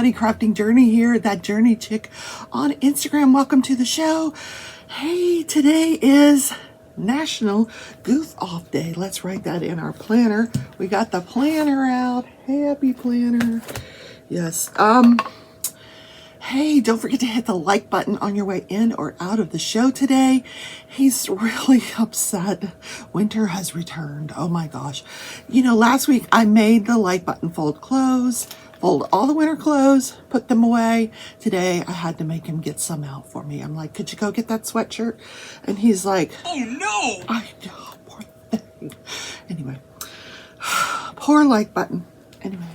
everybody. Crafting Journey here, that Journey chick on Instagram. Welcome to the show. Hey, today is National Goof Off Day. Let's write that in our planner. We got the planner out. Happy planner. Yes. Hey, don't forget to hit the like button on your way in or out of the show today. He's really upset. Winter has returned. Oh my gosh. You know, last week I made the like button fold clothes, fold all the winter clothes, put them away. Today I had to make him get some out for me. I'm like, could you go get that sweatshirt? And he's like, oh no. I know, poor thing. Anyway, poor like button. Anyway.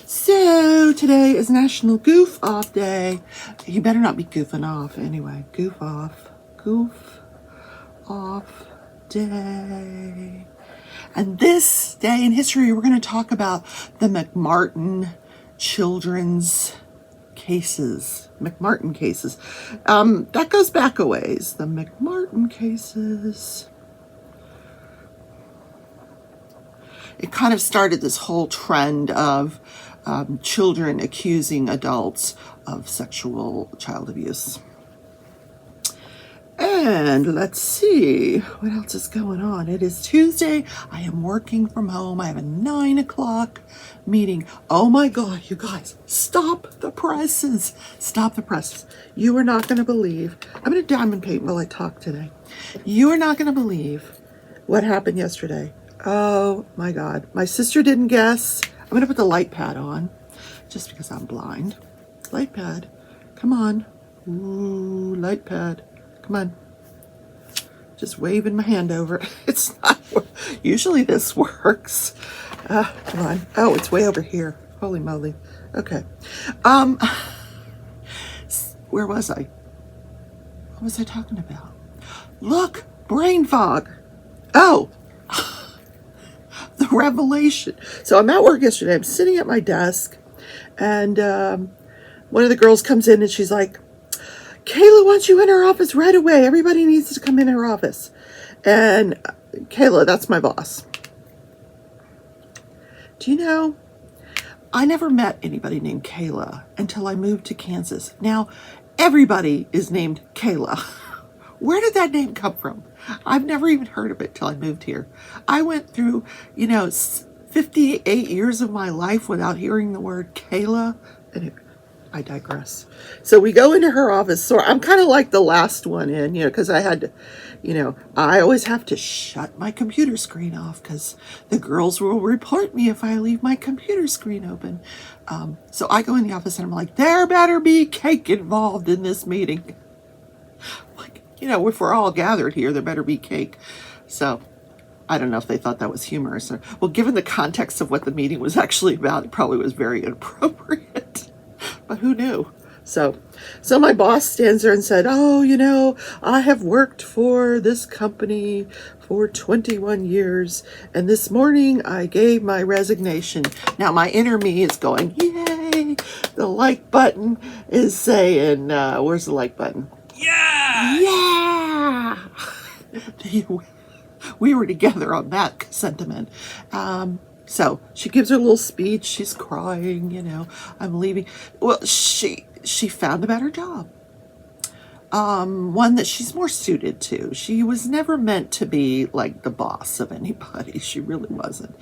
So today is National Goof Off Day. You better not be goofing off. Anyway, goof off day. And this day in history, we're going to talk about the McMartin children's cases. McMartin cases. That goes back a ways. The McMartin cases. It kind of started this whole trend of children accusing adults of sexual child abuse. And let's see, what else is going on? It is Tuesday. I am working from home. I have a 9 o'clock meeting. Oh my God, you guys, stop the presses. Stop the presses. You are not going to believe. I'm going to diamond paint while I talk today. You are not going to believe what happened yesterday. Oh my God. My sister didn't guess. I'm going to put the light pad on just because I'm blind. Light pad. Come on. Ooh, light pad. Come on. Just waving my hand over. It's not. Usually this works. Come on. Oh, it's way over here. Holy moly. Okay. Where was I? What was I talking about? Look, brain fog. Oh. The revelation. So I'm at work yesterday. I'm sitting at my desk, and one of the girls comes in and she's like, Kayla wants you in her office right away. Everybody needs to come in her office. And Kayla, that's my boss. Do you know, I never met anybody named Kayla until I moved to Kansas. Now, everybody is named Kayla. Where did that name come from? I've never even heard of it till I moved here. I went through, 58 years of my life without hearing the word Kayla. And I digress. So we go into her office. So I'm kind of like the last one in, because I had to, I always have to shut my computer screen off because the girls will report me if I leave my computer screen open. So I go in the office and I'm like, there better be cake involved in this meeting. If we're all gathered here, there better be cake. So I don't know if they thought that was humorous. Well, given the context of what the meeting was actually about, it probably was very inappropriate. But who knew? So my boss stands there and said, oh, I have worked for this company for 21 years. And this morning I gave my resignation. Now my inner me is going, yay. The like button is saying, where's the like button? Yeah! We were together on that sentiment. So she gives her little speech. She's crying, I'm leaving. Well, she found a better job. One that she's more suited to. She was never meant to be like the boss of anybody. She really wasn't.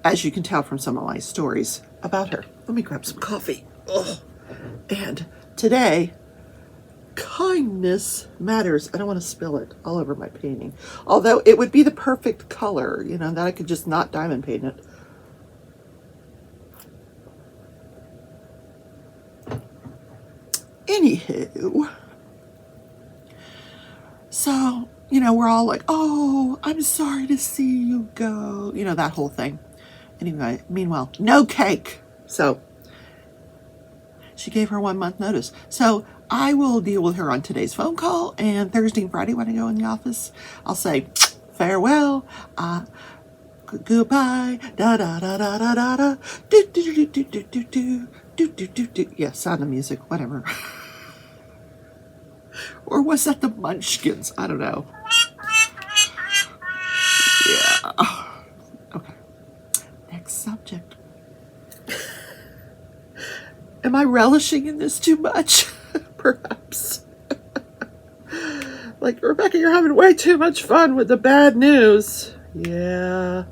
As you can tell from some of my stories about her. Let me grab some coffee. Ugh. And today, kindness matters. I don't want to spill it all over my painting. Although it would be the perfect color, that I could just not diamond paint it. Anywho. So, we're all like, oh, I'm sorry to see you go. That whole thing. Anyway, meanwhile, no cake. So she gave her 1 month notice. So I will deal with her on today's phone call, and Thursday and Friday when I go in the office, I'll say, farewell, goodbye, da da da da da da da, do do do do do do do do do do do. Yeah, Sound of Music, whatever. Or was that the Munchkins? I don't know. Yeah. Okay. Next subject. Am I relishing in this too much? Perhaps. Like, Rebecca, you're having way too much fun with the bad news. Yeah.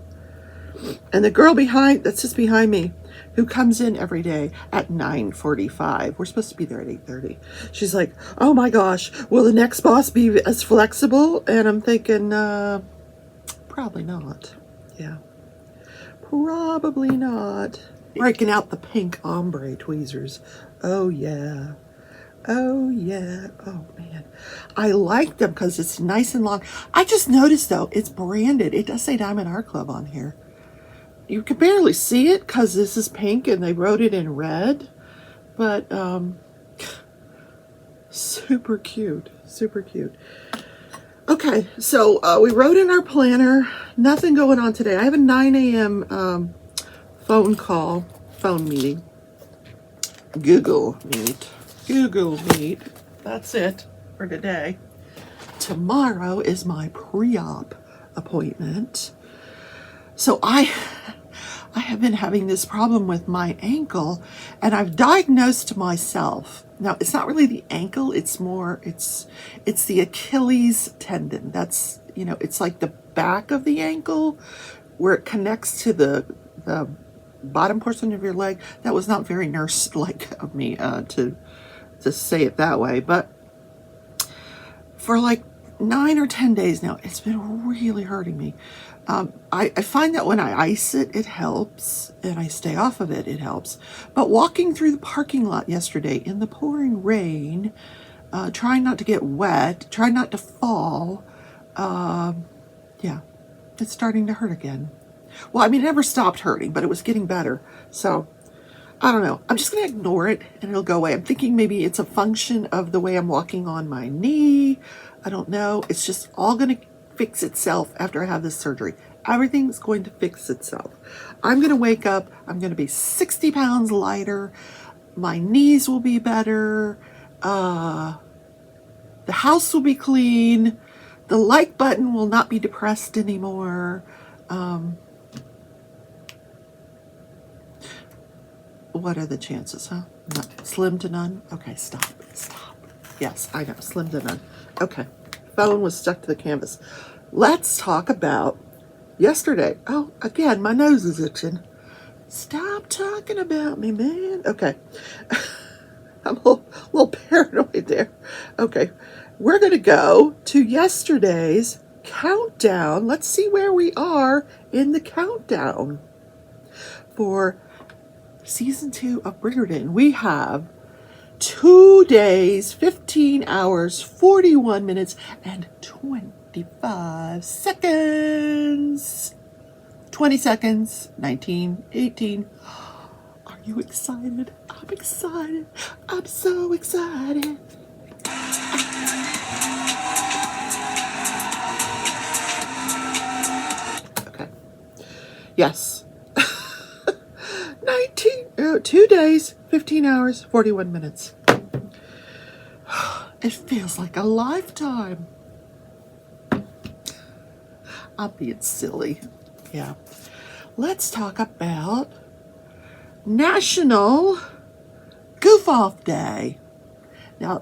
And the girl that sits behind me, who comes in every day at 9:45. We're supposed to be there at 8:30. She's like, oh my gosh, will the next boss be as flexible? And I'm thinking, probably not. Yeah. Probably not. Breaking out the pink ombre tweezers. Oh yeah. Oh yeah. Oh man. I like them because it's nice and long. I just noticed though, it's branded. It does say Diamond Art Club on here. You can barely see it because this is pink and they wrote it in red. But super cute. Super cute. Okay, so we wrote in our planner. Nothing going on today. I have a 9 a.m. phone meeting. Google Meet. That's it for today. Tomorrow is my pre-op appointment. So I have been having this problem with my ankle, and I've diagnosed myself. Now, it's not really the ankle, it's the Achilles tendon. That's, it's like the back of the ankle where it connects to the bottom portion of your leg. That was not very nurse-like of me to say it that way, but for like 9 or 10 days now, it's been really hurting me. I find that when I ice it, it helps, and I stay off of it, it helps. But walking through the parking lot yesterday in the pouring rain, trying not to get wet, trying not to fall, yeah, it's starting to hurt again. Well, I mean, it never stopped hurting, but it was getting better. So, I don't know. I'm just going to ignore it, and it'll go away. I'm thinking maybe it's a function of the way I'm walking on my knee. I don't know. It's just all going to fix itself after I have this surgery. Everything's going to fix itself. I'm going to wake up. I'm going to be 60 pounds lighter. My knees will be better. The house will be clean. The like button will not be depressed anymore. What are the chances, huh? No, slim to none? Okay, stop. Yes, I know, slim to none. Okay, phone was stuck to the canvas. Let's talk about yesterday. Oh, again, my nose is itching. Stop talking about me, man. Okay. I'm a little paranoid there. Okay, we're going to go to yesterday's countdown. Let's see where we are in the countdown for Season 2 of Bridgerton. We have 2 days, 15 hours, 41 minutes, and 25 seconds. 20 seconds, 19, 18. Are you excited? I'm excited. I'm so excited. Okay. Yes. 2 days, 15 hours, 41 minutes. It feels like a lifetime. I'm being silly. Yeah. Let's talk about National Goof Off Day. Now,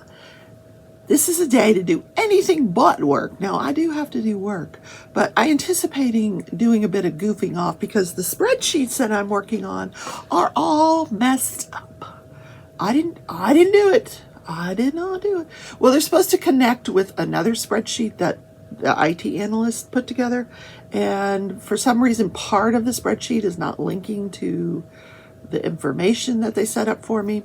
this is a day to do anything but work. Now, I do have to do work, but I'm anticipating doing a bit of goofing off because the spreadsheets that I'm working on are all messed up. I didn't do it. I did not do it. Well, they're supposed to connect with another spreadsheet that the IT analyst put together, and for some reason, part of the spreadsheet is not linking to the information that they set up for me.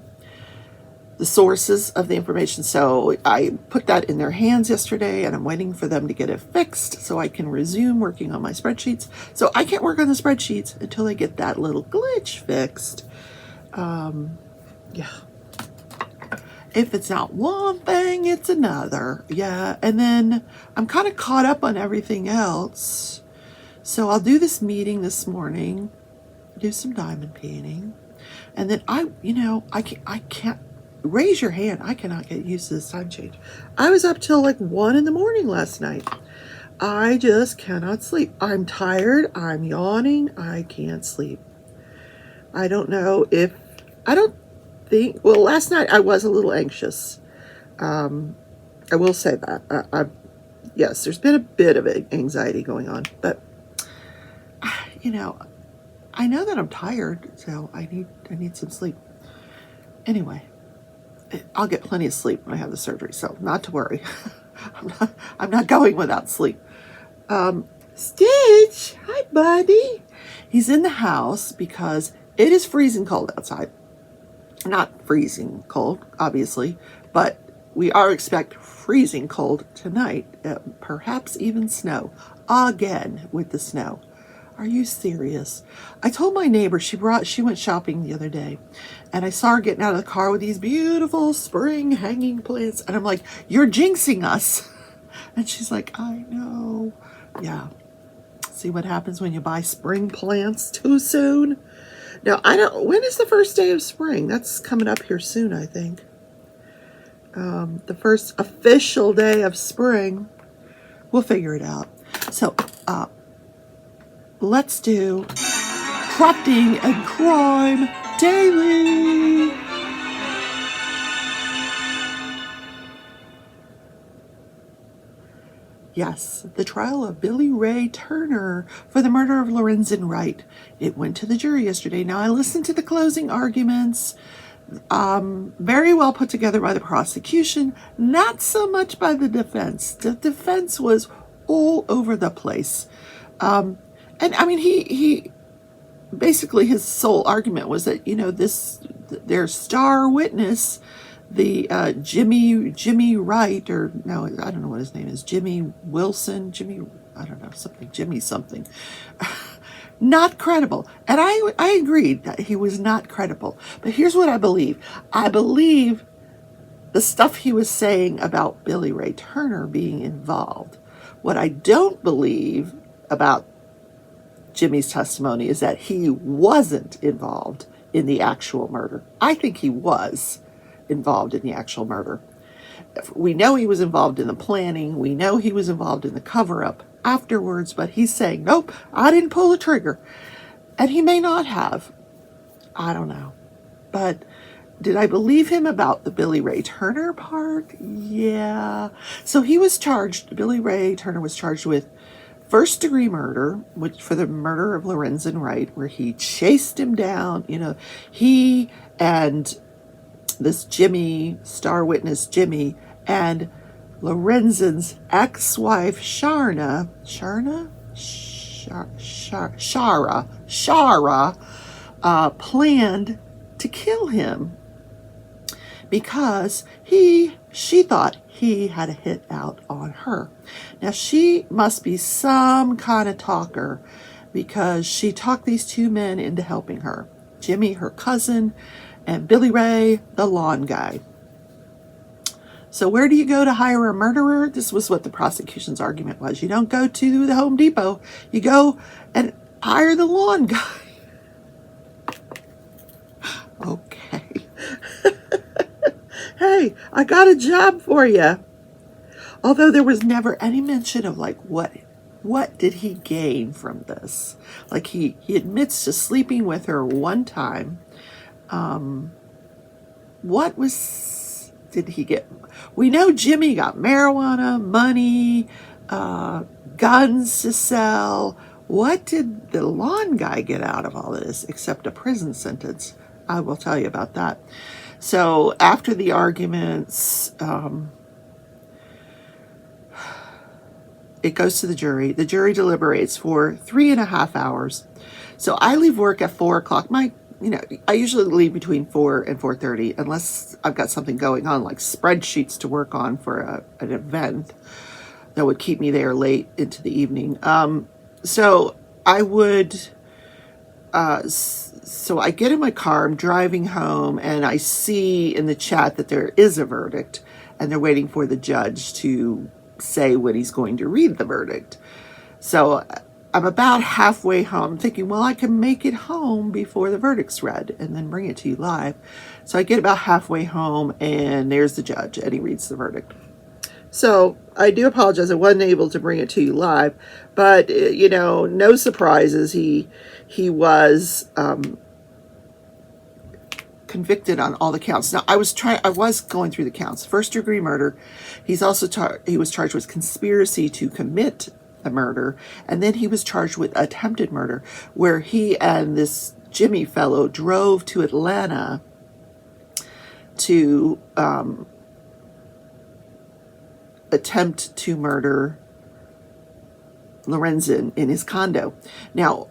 The sources of the information. So I put that in their hands yesterday, and I'm waiting for them to get it fixed so I can resume working on my spreadsheets. So I can't work on the spreadsheets until I get that little glitch fixed. Yeah. If it's not one thing, it's another. Yeah. And then I'm kind of caught up on everything else. So I'll do this meeting this morning, do some diamond painting, and then I can't. Raise your hand. I cannot get used to this time change. I was up till like 1 in the morning last night. I just cannot sleep. I'm tired. I'm yawning. I can't sleep. I don't know if... think, well, last night I was a little anxious. I will say that. Yes, there's been a bit of anxiety going on, but you know, I know that I'm tired, so I need some sleep. Anyway, I'll get plenty of sleep when I have the surgery, so not to worry. I'm not going without sleep. Stitch, hi buddy. He's in the house because it is freezing cold outside. Not freezing cold, obviously, but we are expect freezing cold tonight, perhaps even snow. Again with the snow. Are you serious? I told my neighbor she went shopping the other day, and I saw her getting out of the car with these beautiful spring hanging plants, and I'm like, you're jinxing us. And she's like, I know. Yeah. See what happens when you buy spring plants too soon? Now, when is the first day of spring? That's coming up here soon, I think. The first official day of spring. We'll figure it out. So, let's do crafting and crime daily. Yes, the trial of Billy Ray Turner for the murder of Lorenzen Wright. It went to the jury yesterday. Now, I listened to the closing arguments. Very well put together by the prosecution, not so much by the defense. The defense was all over the place. And I mean, he basically, his sole argument was that, their star witness, the Jimmy Wright, or no, I don't know what his name is, Jimmy Wilson, I don't know, Jimmy something, not credible. And I agreed that he was not credible. But here's what I believe. I believe the stuff he was saying about Billy Ray Turner being involved. What I don't believe about Jimmy's testimony is that he wasn't involved in the actual murder. I think he was involved in the actual murder. We know he was involved in the planning. We know he was involved in the cover-up afterwards, but he's saying, nope, I didn't pull the trigger. And he may not have. I don't know. But did I believe him about the Billy Ray Turner part? Yeah. So he was charged, Billy Ray Turner was charged with first-degree murder, which for the murder of Lorenzen Wright, where he chased him down. He and this Jimmy, star witness Jimmy, and Lorenzen's ex-wife Shara planned to kill him because she thought he had a hit out on her. Now, she must be some kind of talker because she talked these two men into helping her. Jimmy, her cousin, and Billy Ray, the lawn guy. So where do you go to hire a murderer? This was what the prosecution's argument was. You don't go to the Home Depot. You go and hire the lawn guy. Okay. Hey, I got a job for you. Although there was never any mention of what did he gain from this? Like he admits to sleeping with her one time. What did he get? We know Jimmy got marijuana, money, guns to sell. What did the lawn guy get out of all of this except a prison sentence? I will tell you about that. So after the arguments, it goes to the jury. The jury deliberates for 3.5 hours. So I leave work at 4 o'clock. I usually leave between 4 and 4:30, unless I've got something going on, like spreadsheets to work on for an event that would keep me there late into the evening. So I would, so I get in my car, I'm driving home, and I see in the chat that there is a verdict, and they're waiting for the judge to say when he's going to read the verdict. So I'm about halfway home thinking, well, I can make it home before the verdict's read and then bring it to you live. So I get about halfway home and there's the judge and he reads the verdict. So I do apologize. I wasn't able to bring it to you live, but no surprises. He was convicted on all the counts. Now, I was going through the counts. First degree murder. He was charged with conspiracy to commit the murder, and then he was charged with attempted murder, where he and this Jimmy fellow drove to Atlanta to attempt to murder Lorenzen in his condo. Now,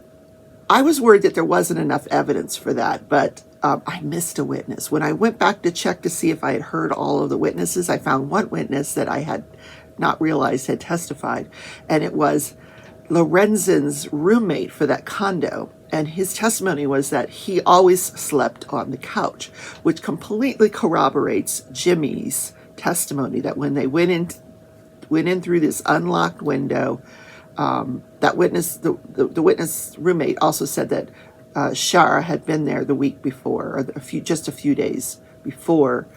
I was worried that there wasn't enough evidence for that, but I missed a witness. When I went back to check to see if I had heard all of the witnesses, I found one witness that I had not realized had testified, and it was Lorenzen's roommate for that condo. And his testimony was that he always slept on the couch, which completely corroborates Jimmy's testimony that when they went in through this unlocked window, that witness, the witness roommate also said that Shara had been there the week before, or just a few days before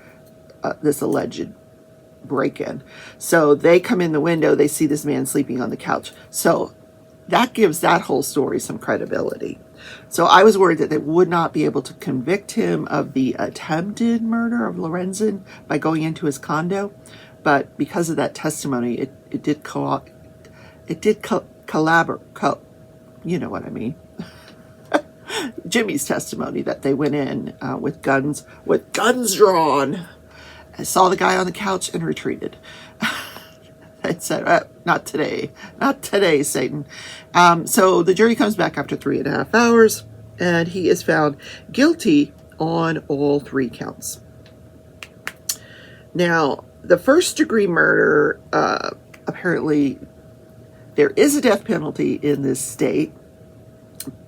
this alleged break-in. So they come in the window, they see this man sleeping on the couch. So that gives that whole story some credibility. So I was worried that they would not be able to convict him of the attempted murder of Lorenzen by going into his condo, but because of that testimony, it did collaborate. You know what I mean? Jimmy's testimony that they went in with guns drawn, and saw the guy on the couch and retreated. I said, not today, Satan. So the jury comes back after 3.5 hours, and he is found guilty on all 3 counts. Now, the first degree murder, apparently there is a death penalty in this state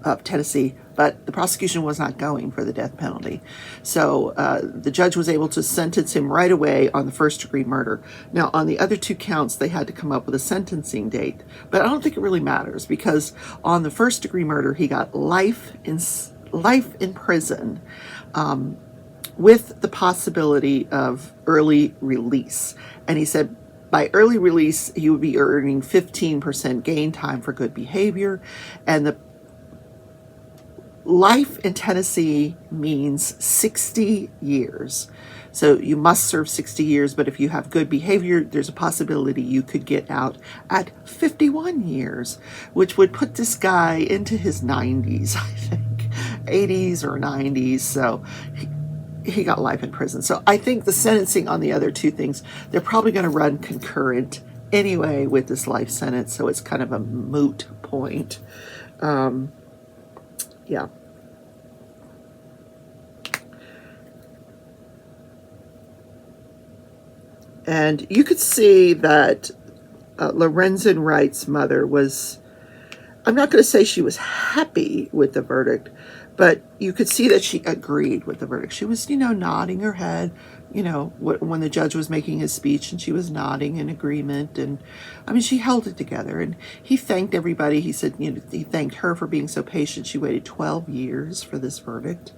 of Tennessee, but the prosecution was not going for the death penalty. So the judge was able to sentence him right away on the first degree murder. Now, on the other 2 counts, they had to come up with a sentencing date. But I don't think it really matters, because on the first degree murder, he got life in prison with the possibility of early release. And he said by early release, he would be earning 15% gain time for good behavior. And the life in Tennessee means 60 years. So you must serve 60 years, but if you have good behavior, there's a possibility you could get out at 51 years, which would put this guy into his 90s, I think, 80s or 90s. So he got life in prison. So I think the sentencing on the other 2 things, they're probably going to run concurrent anyway with this life sentence. So it's kind of a moot point. Yeah. And you could see that Lorenzen Wright's mother was, I'm not going to say she was happy with the verdict, but you could see that she agreed with the verdict. She was, nodding her head, when the judge was making his speech, and she was nodding in agreement. And I mean, she held it together, and he thanked everybody. He said, he thanked her for being so patient. She waited 12 years for this verdict.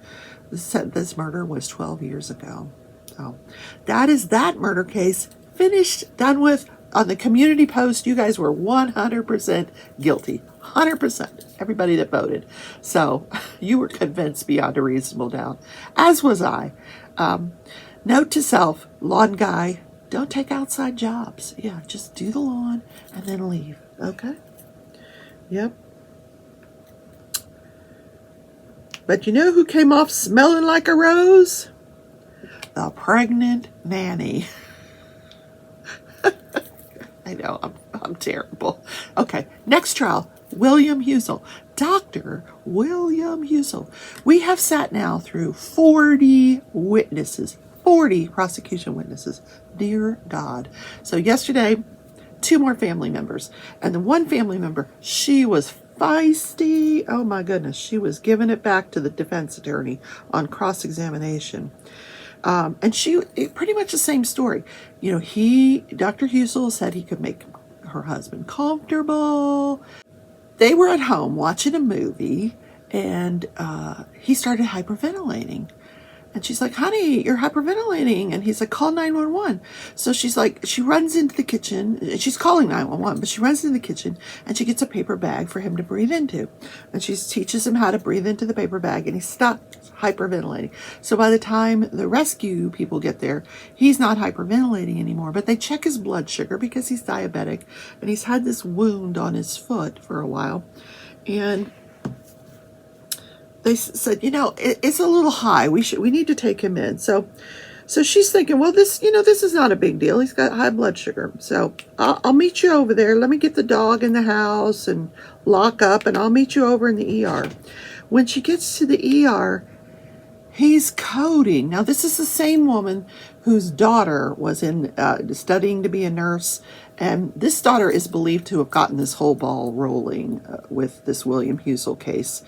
This murder was 12 years ago. So that is that murder case finished, done with. On the community post, you guys were 100% guilty. 100%. Everybody that voted. So you were convinced beyond a reasonable doubt, as was I. Note to self, lawn guy, don't take outside jobs. Yeah, just do the lawn and then leave. Okay? Yep. But you know who came off smelling like a rose? The pregnant nanny. I know, I'm terrible. Okay, next trial, William Husel. Dr. William Husel. We have sat now through 40 witnesses, 40 prosecution witnesses. Dear God. So yesterday, 2 more family members. And the one family member, she was feisty. Oh my goodness. She was giving it back to the defense attorney on cross-examination. And pretty much the same story. Dr. Husel said he could make her husband comfortable. They were at home watching a movie, and he started hyperventilating. And she's like, honey, you're hyperventilating. And he's like, call 911. So she's like, she runs into the kitchen. She's calling 911, but she runs into the kitchen and she gets a paper bag for him to breathe into. And she teaches him how to breathe into the paper bag, and he stops hyperventilating. So by the time the rescue people get there, he's not hyperventilating anymore. But they check his blood sugar because he's diabetic and he's had this wound on his foot for a while. And they said, it's a little high. We need to take him in. So she's thinking, well, this is not a big deal. He's got high blood sugar. So I'll meet you over there. Let me get the dog in the house and lock up, and I'll meet you over in the ER. When she gets to the ER, he's coding. Now, this is the same woman whose daughter was studying to be a nurse. And this daughter is believed to have gotten this whole ball rolling with this William Husel case.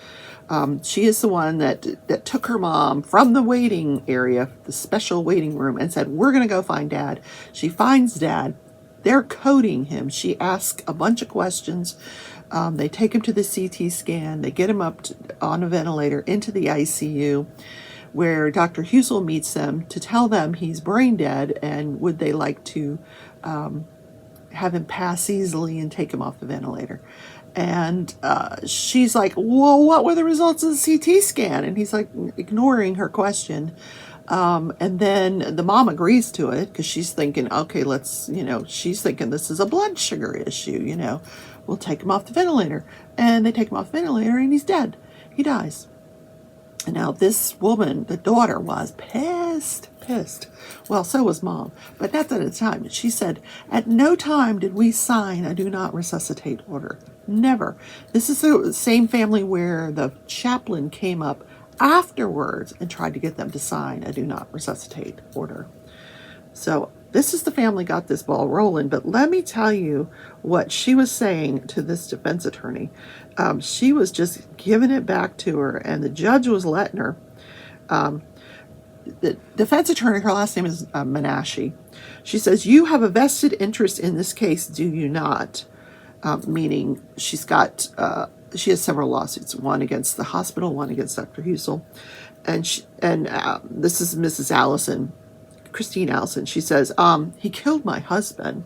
She is the one that took her mom from the waiting area, the special waiting room, and said, we're going to go find Dad. She finds Dad. They're coding him. She asks a bunch of questions. They take him to the CT scan. They get him up on a ventilator into the ICU, where Dr. Husel meets them to tell them he's brain dead and would they like to have him pass easily and take him off the ventilator. And she's like, well, what were the results of the CT scan? And he's like, ignoring her question. And then the mom agrees to it because she's thinking, okay, she's thinking this is a blood sugar issue, we'll take him off the ventilator. And they take him off the ventilator and he's dead. He dies. And now this woman, the daughter, was pissed. Well, so was mom, but not at the time. She said, at no time did we sign a do not resuscitate order. Never. This is the same family where the chaplain came up afterwards and tried to get them to sign a do not resuscitate order. So this is the family got this ball rolling, but let me tell you what she was saying to this defense attorney. She was just giving it back to her, and the judge was letting her. The defense attorney, her last name is Menashe. She says, you have a vested interest in this case, do you not? Meaning she has several lawsuits, one against the hospital, one against Dr. Husel. And this is Mrs. Allison, Christine Allison. She says, he killed my husband.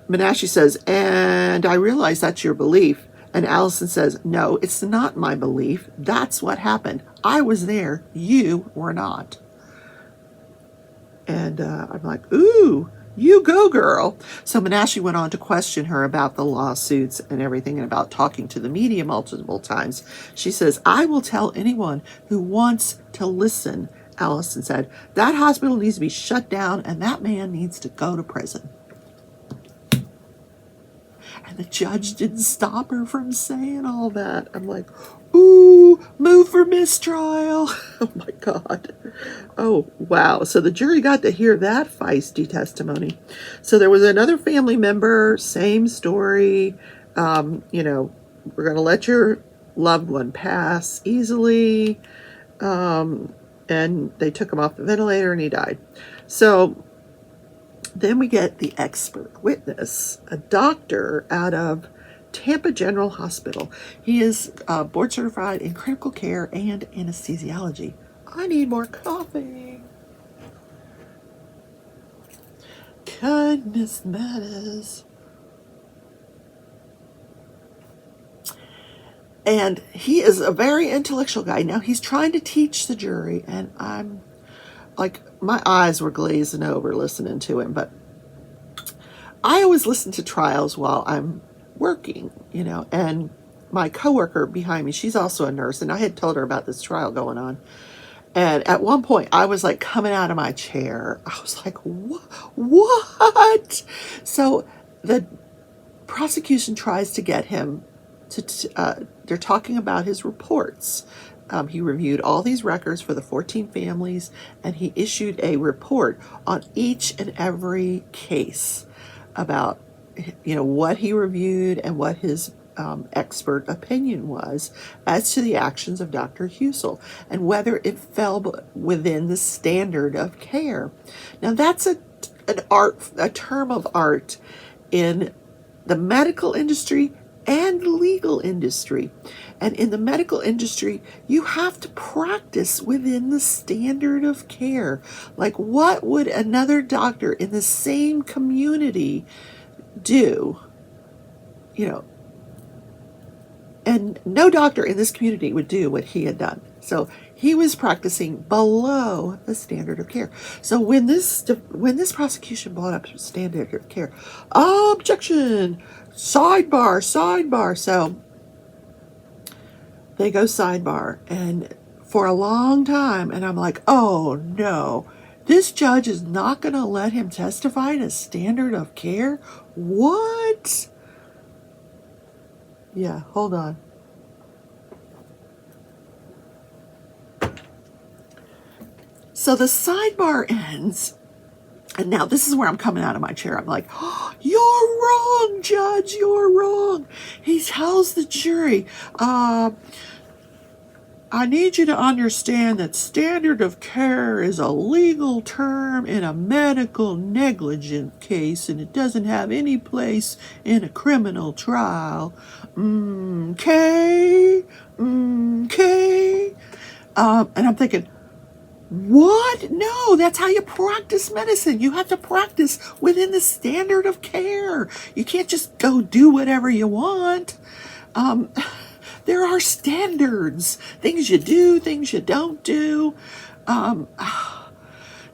Menashe says, and I realize that's your belief. And Allison says, no, it's not my belief. That's what happened. I was there. You were not. And I'm like, ooh, you go, girl. So Menashe went on to question her about the lawsuits and everything and about talking to the media multiple times. She says, I will tell anyone who wants to listen, Allison said. That hospital needs to be shut down and that man needs to go to prison. And the judge didn't stop her from saying all that. I'm like, ooh, move for mistrial. Oh my God. Oh, wow. So the jury got to hear that feisty testimony. So there was another family member, same story. We're going to let your loved one pass easily. And they took him off the ventilator and he died. So then we get the expert witness, a doctor out of Tampa General Hospital. He is board certified in critical care and anesthesiology. I need more coffee. Kindness matters. And he is a very intellectual guy. Now he's trying to teach the jury, and I'm like, my eyes were glazing over listening to him. But I always listen to trials while I'm working, and my coworker behind me, she's also a nurse, and I had told her about this trial going on. And at one point, I was like coming out of my chair. I was like, what? So the prosecution tries to get him to, they're talking about his reports. He reviewed all these records for the 14 families, and he issued a report on each and every case about, what he reviewed and what his expert opinion was as to the actions of Dr. Husel and whether it fell within the standard of care. Now that's a term of art in the medical industry and legal industry. And in the medical industry, you have to practice within the standard of care. Like, what would another doctor in the same community do? You know, and no doctor in this community would do what he had done. So he was practicing below the standard of care. So when this prosecution brought up standard of care, objection, sidebar, sidebar. So they go sidebar, and for a long time, and I'm like, oh no, this judge is not going to let him testify to standard of care? What? Yeah, hold on. So the sidebar ends, and now this is where I'm coming out of my chair. I'm like, oh, you're wrong, Judge, you're wrong. He tells the jury, I need you to understand that standard of care is a legal term in a medical negligence case, and it doesn't have any place in a criminal trial. Okay. And I'm thinking, what? No, that's how you practice medicine. You have to practice within the standard of care. You can't just go do whatever you want. There are standards, things you do, things you don't do.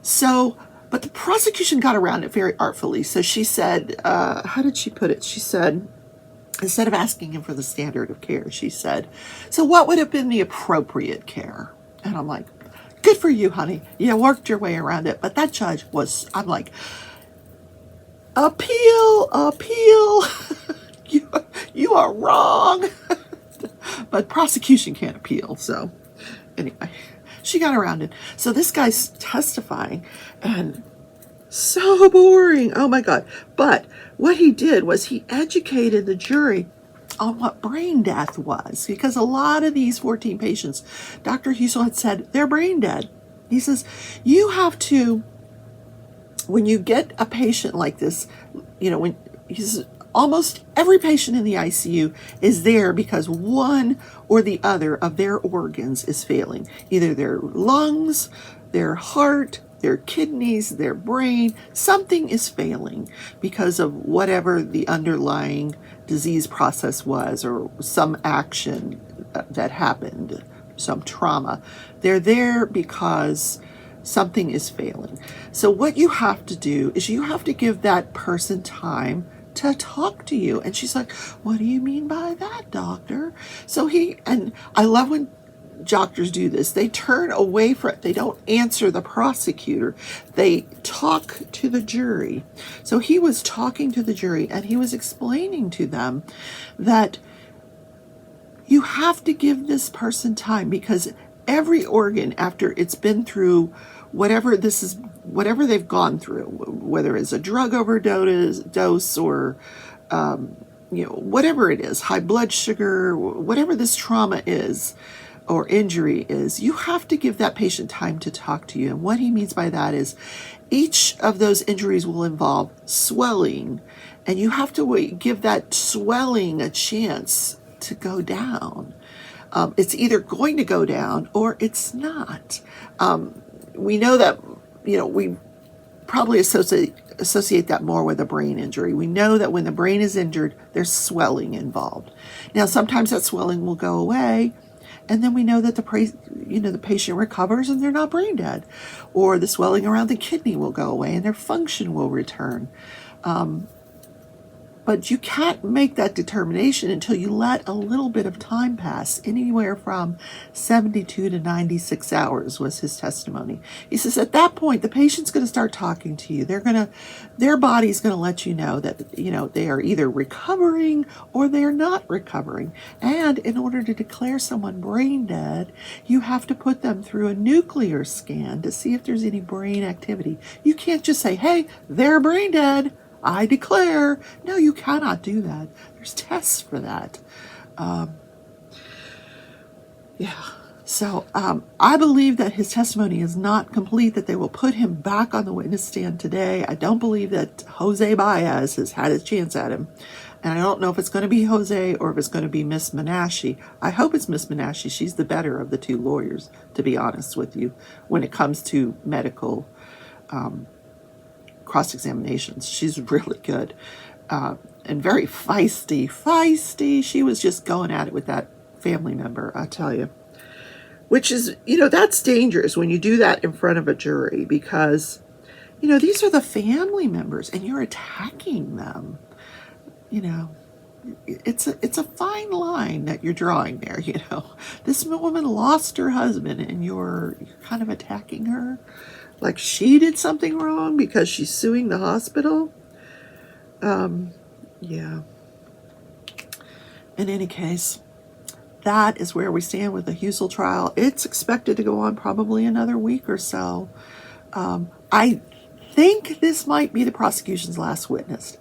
So, but the prosecution got around it very artfully. So she said, how did she put it? She said, instead of asking him for the standard of care, she said, so what would have been the appropriate care? And I'm like, good for you, honey. You worked your way around it. But that judge was, I'm like, appeal. You are wrong. But prosecution can't appeal. So anyway, she got around it. So this guy's testifying, and so boring. Oh my God. But what he did was he educated the jury on what brain death was, because a lot of these 14 patients, Dr. Husel had said they're brain dead. He says, you have to, when you get a patient like this, when he's almost every patient in the ICU is there because one or the other of their organs is failing. Either their lungs, their heart, their kidneys, their brain, something is failing because of whatever the underlying disease process was, or some action that happened, some trauma. They're there because something is failing. So what you have to do is you have to give that person time to talk to you. And she's like, what do you mean by that, doctor? So and I love when doctors do this. They turn away from it. They don't answer the prosecutor. They talk to the jury. So he was talking to the jury, and he was explaining to them that you have to give this person time, because every organ, after it's been through whatever they've gone through, whether it's a drug overdose or whatever it is, high blood sugar, whatever this trauma is or injury is, you have to give that patient time to talk to you. And what he means by that is each of those injuries will involve swelling, and you have to give that swelling a chance to go down. It's either going to go down or it's not. We know that, we probably associate that more with a brain injury. We know that when the brain is injured, there's swelling involved. Now, sometimes that swelling will go away, and then we know that the patient recovers and they're not brain dead. Or the swelling around the kidney will go away and their function will return. But you can't make that determination until you let a little bit of time pass. Anywhere from 72 to 96 hours was his testimony. He says at that point, the patient's going to start talking to you. Their body's going to let you know that, they are either recovering or they're not recovering. And in order to declare someone brain dead, you have to put them through a nuclear scan to see if there's any brain activity. You can't just say, hey, they're brain dead, I declare. No, you cannot do that. There's tests for that. So I believe that his testimony is not complete, that they will put him back on the witness stand today. I don't believe that Jose Baez has had his chance at him. And I don't know if it's going to be Jose or if it's going to be Miss Menashe. I hope it's Miss Menashe. She's the better of the two lawyers, to be honest with you, when it comes to medical cross-examinations. She's really good and very feisty. She was just going at it with that family member, I tell you. Which is, that's dangerous when you do that in front of a jury because, these are the family members and you're attacking them. It's a fine line that you're drawing there. This woman lost her husband and you're kind of attacking her like she did something wrong because she's suing the hospital. Yeah. In any case, that is where we stand with the Husel trial. It's expected to go on probably another week or so. I think this might be the prosecution's last witness.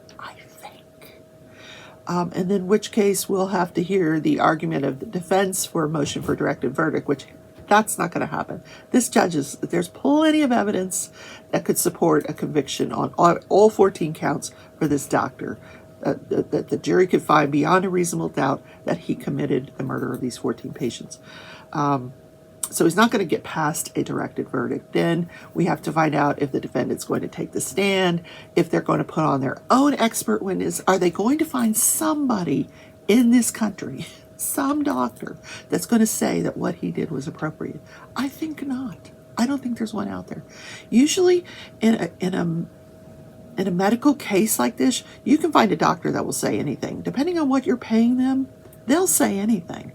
And in which case we'll have to hear the argument of the defense for a motion for directed verdict, which that's not going to happen. There's plenty of evidence that could support a conviction on all 14 counts for this doctor, that the jury could find beyond a reasonable doubt that he committed the murder of these 14 patients. So he's not going to get past a directed verdict. Then we have to find out if the defendant's going to take the stand, if they're going to put on their own expert witness. Are they going to find somebody in this country, some doctor, that's going to say that what he did was appropriate? I think not. I don't think there's one out there. Usually in a medical case like this, you can find a doctor that will say anything. Depending on what you're paying them, they'll say anything.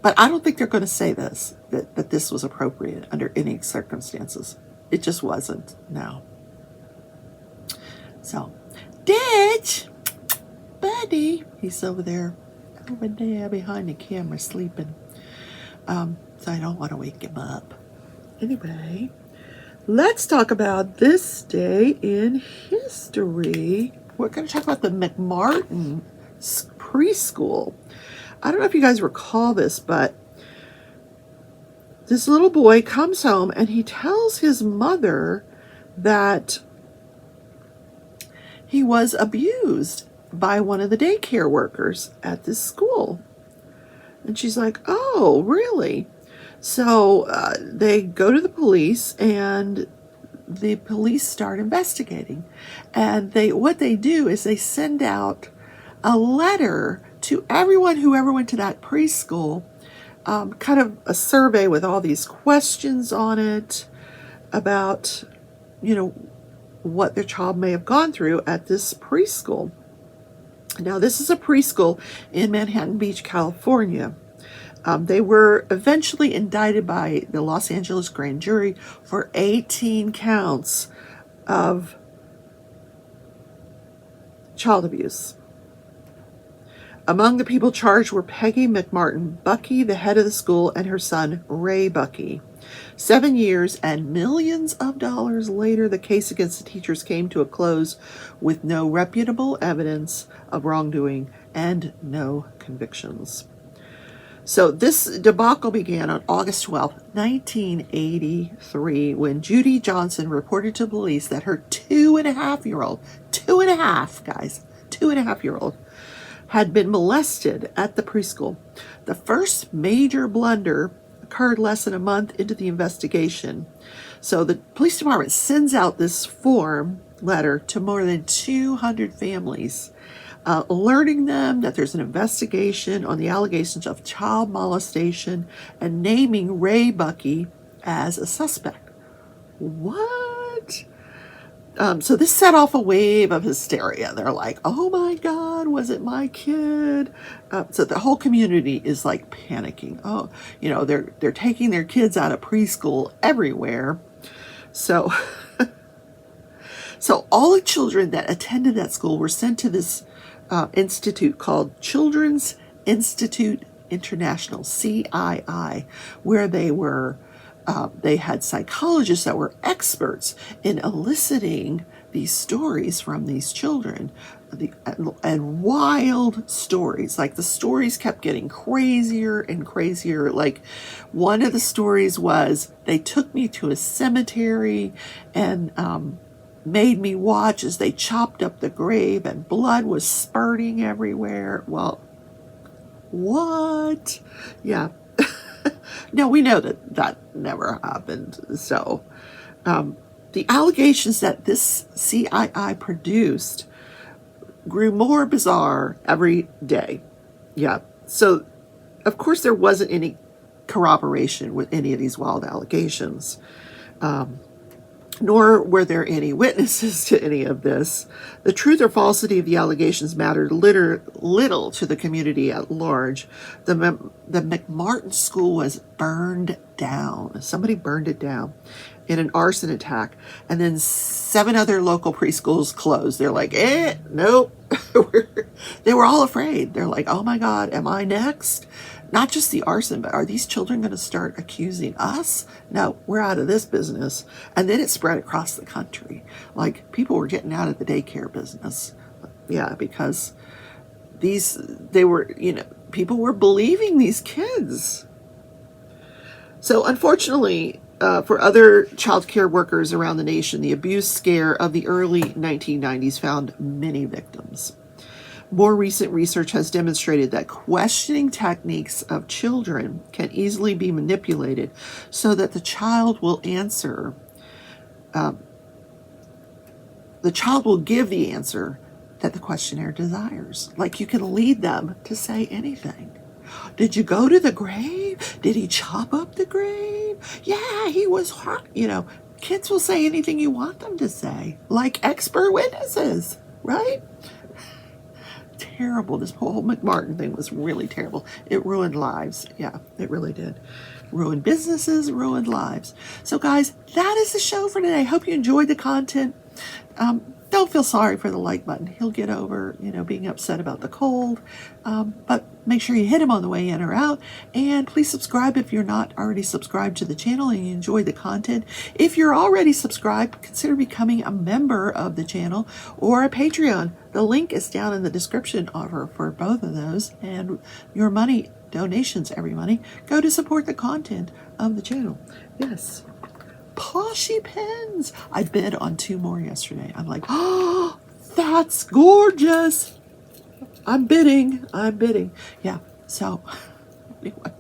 But I don't think they're going to say that this was appropriate under any circumstances. It just wasn't, no. So, Ditch, buddy, he's over there behind the camera sleeping. So I don't want to wake him up. Anyway, let's talk about this day in history. We're going to talk about the McMartin preschool. I don't know if you guys recall this, but this little boy comes home and he tells his mother that he was abused by one of the daycare workers at this school. And she's like, oh, really? So they go to the police and the police start investigating. And what they do is they send out a letter to everyone who ever went to that preschool, kind of a survey with all these questions on it about, what their child may have gone through at this preschool. Now, this is a preschool in Manhattan Beach, California. They were eventually indicted by the Los Angeles grand jury for 18 counts of child abuse. Among the people charged were Peggy McMartin Bucky, the head of the school, and her son, Ray Bucky. 7 years and millions of dollars later, the case against the teachers came to a close with no reputable evidence of wrongdoing and no convictions. So this debacle began on August 12, 1983, when Judy Johnson reported to police that her 2.5-year-old, 2.5-year-old, had been molested at the preschool. The first major blunder occurred less than a month into the investigation. So the police department sends out this form letter to more than 200 families, alerting them that there's an investigation on the allegations of child molestation and naming Ray Bucky as a suspect. What? So this set off a wave of hysteria. They're like, oh my God, was it my kid? So the whole community is like panicking. Oh, they're taking their kids out of preschool everywhere. So, so all the children that attended that school were sent to this institute called Children's Institute International, CII, where they had psychologists that were experts in eliciting these stories from these children, and wild stories. Like the stories kept getting crazier and crazier. Like one of the stories was, they took me to a cemetery and made me watch as they chopped up the grave and blood was spurting everywhere. Well, what? Yeah. No, we know that that never happened. So the allegations that this CII produced grew more bizarre every day. Yeah. So, of course, there wasn't any corroboration with any of these wild allegations, nor were there any witnesses to any of this. The truth or falsity of the allegations mattered little to the community at large. The McMartin school was burned down. Somebody burned it down in an arson attack. And then 7 other local preschools closed. They're like, nope. They were all afraid. They're like, oh my God, am I next? Not just the arson, but are these children going to start accusing us? No, we're out of this business. And then it spread across the country. Like, people were getting out of the daycare business. Yeah, because people were believing these kids. So unfortunately, for other child care workers around the nation, the abuse scare of the early 1990s found many victims. More recent research has demonstrated that questioning techniques of children can easily be manipulated so that the child will answer. The child will give the answer that the questionnaire desires. Like, you can lead them to say anything. Did you go to the grave? Did he chop up the grave? Yeah, he was hot. Kids will say anything you want them to say, like expert witnesses, right? Terrible. This whole McMartin thing was really terrible. It ruined lives. Yeah, it really did. Ruined businesses, ruined lives. So guys, that is the show for today. Hope you enjoyed the content. Don't feel sorry for the like button. He'll get over, being upset about the cold. But make sure you hit him on the way in or out. And please subscribe if you're not already subscribed to the channel and you enjoy the content. If you're already subscribed, consider becoming a member of the channel or a Patreon. The link is down in the description for both of those. And your money, donations, every money, go to support the content of the channel. Yes. Poshy pens. I bid on 2 more yesterday. I'm like, oh, that's gorgeous. I'm bidding. Yeah. So anyway,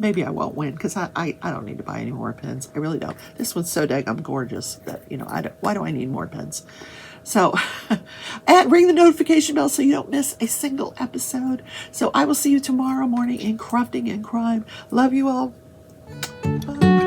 maybe I won't win because I don't need to buy any more pens. I really don't. This one's so daggum gorgeous that, why do I need more pens? So, and ring the notification bell so you don't miss a single episode. So I will see you tomorrow morning in Crafting and Crime. Love you all. Bye.